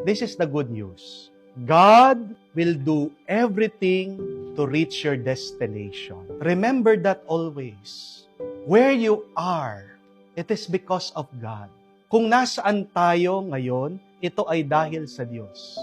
This is the good news. God will do everything to reach your destination. Remember that always. Where you are, it is because of God. Kung nasaan tayo ngayon, ito ay dahil sa Diyos.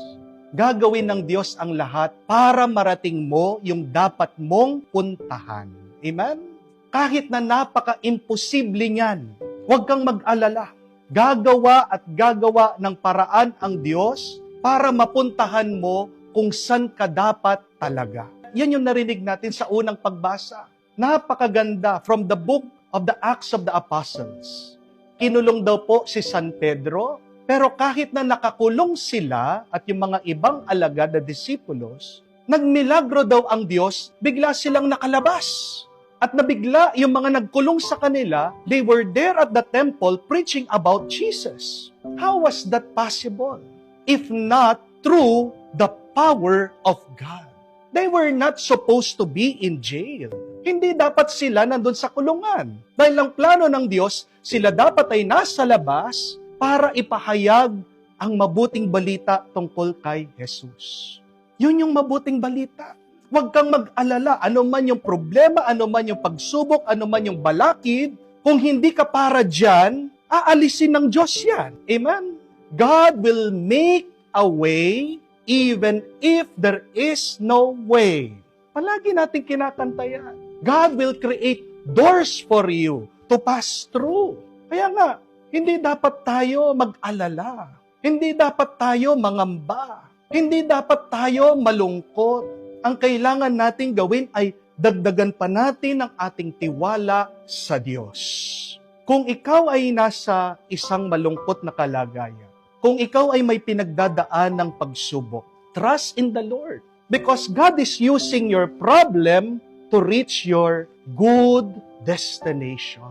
Gagawin ng Diyos ang lahat para marating mo yung dapat mong puntahan. Amen? Kahit na napaka-imposible niyan, huwag kang mag-alala. Gagawa at gagawa ng paraan ang Diyos para mapuntahan mo kung saan ka dapat talaga. Yan yung narinig natin sa unang pagbasa. Napakaganda from the book of the Acts of the Apostles. Kinulong daw po si San Pedro, pero kahit na nakakulong sila at yung mga ibang alagad na disipulos, nagmilagro daw ang Diyos, bigla silang nakalabas. At nabigla yung mga nagkulong sa kanila, they were there at the temple preaching about Jesus. How was that possible? If not through the power of God. They were not supposed to be in jail. Hindi dapat sila nandun sa kulungan. Dahil ang plano ng Diyos, sila dapat ay nasa labas para ipahayag ang mabuting balita tungkol kay Jesus. Yun yung mabuting balita. Huwag kang mag-alala, ano man yung problema, ano man yung pagsubok, ano man yung balakid, kung hindi ka para dyan, aalisin ng Diyos yan. Amen? God will make a way even if there is no way. Palagi natin kinakanta yan. God will create doors for you to pass through. Kaya nga, hindi dapat tayo mag-alala. Hindi dapat tayo mangamba. Hindi dapat tayo malungkot. Ang kailangan nating gawin ay dagdagan pa natin ang ating tiwala sa Diyos. Kung ikaw ay nasa isang malungkot na kalagayan, kung ikaw ay may pinagdadaan ng pagsubok, trust in the Lord. Because God is using your problem to reach your good destination.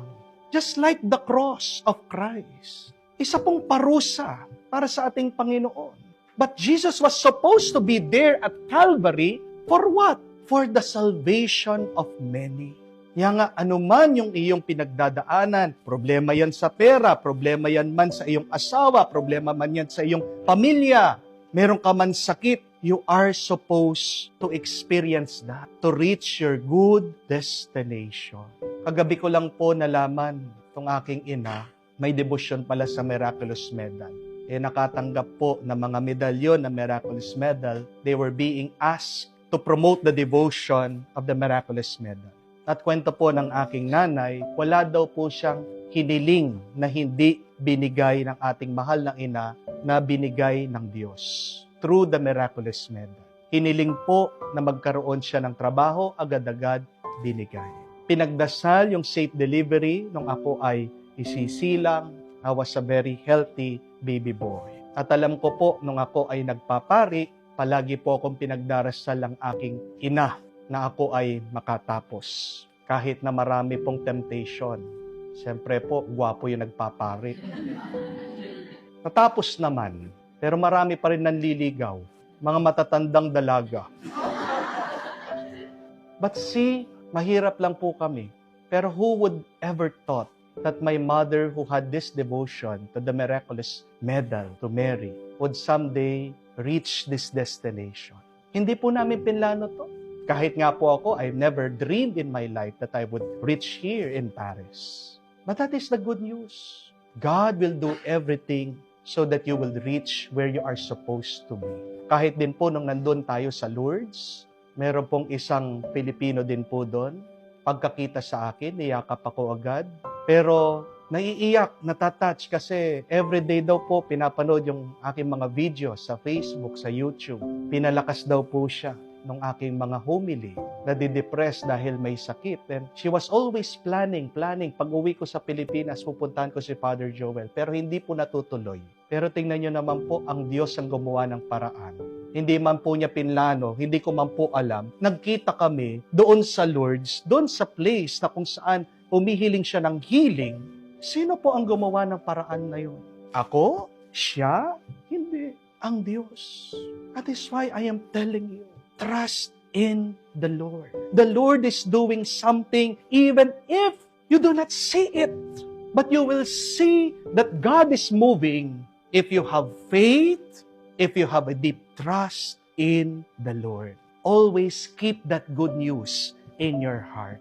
Just like the cross of Christ. Isa pong parusa para sa ating Panginoon. But Jesus was supposed to be there at Calvary. For what? For the salvation of many. Kaya nga, anuman yung iyong pinagdadaanan, problema yan sa pera, problema yan man sa iyong asawa, problema man yan sa iyong pamilya, meron ka man sakit, you are supposed to experience that, to reach your good destination. Kagabi ko lang po nalaman, itong aking ina, may devotion pala sa Miraculous Medal. Nakatanggap po ng mga medalyon na Miraculous Medal, they were being asked to promote the devotion of the Miraculous Medal. At kwento po ng aking nanay, wala daw po siyang hiniling na hindi binigay ng ating mahal na ina na binigay ng Diyos through the Miraculous Medal. Hiniling po na magkaroon siya ng trabaho, agad-agad binigay. Pinagdasal yung safe delivery nung ako ay isisilang. I was a very healthy baby boy. At alam ko po, nung ako ay nagpapari, palagi po akong pinagdarasal ang aking ina na ako ay makatapos. Kahit na marami pong temptation. Siyempre po, gwapo yung nagpapari. Natapos naman, pero marami pa rin nanliligaw. Mga matatandang dalaga. But see, mahirap lang po kami. Pero who would ever thought that my mother who had this devotion to the Miraculous Medal to Mary would someday reach this destination. Hindi po namin pinlano to. Kahit nga po ako, I've never dreamed in my life that I would reach here in Paris. But that is the good news. God will do everything so that you will reach where you are supposed to be. Kahit din po nung nandun tayo sa Lourdes, meron pong isang Pilipino din po doon. Pagkakita sa akin, niyakap ako agad. Pero naiiyak, natatouch kasi everyday daw po pinapanood yung aking mga video sa Facebook, sa YouTube. Pinalakas daw po siya nung aking mga homily, nadidepress dahil may sakit. And she was always planning. Pag uwi ko sa Pilipinas, pupuntahan ko si Father Joel. Pero hindi po natutuloy. Pero tingnan nyo naman po, ang Diyos ang gumawa ng paraan. Hindi man po niya pinlano, hindi ko man po alam. Nagkita kami doon sa Lourdes, doon sa place na kung saan humihiling siya ng healing. Sino po ang gumawa ng paraan na yun? Ako? Siya? Hindi. Ang Diyos. That is why I am telling you, trust in the Lord. The Lord is doing something even if you do not see it. But you will see that God is moving if you have faith if you have a deep trust in the Lord. Always keep that good news in your heart.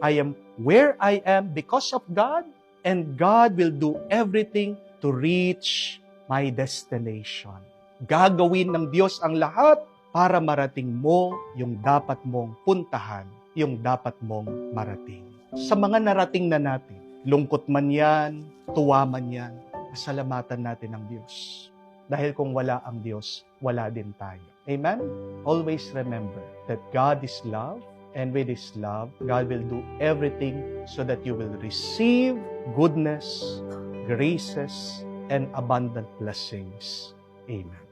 I am where I am because of God, and God will do everything to reach my destination. Gagawin ng Diyos ang lahat para marating mo yung dapat mong puntahan, yung dapat mong marating. Sa mga narating na natin, lungkot man yan, tuwa man yan, pasalamatan natin ang Diyos. Dahil kung wala ang Diyos, wala din tayo. Amen? Always remember that God is love, and with His love, God will do everything so that you will receive goodness, graces, and abundant blessings. Amen.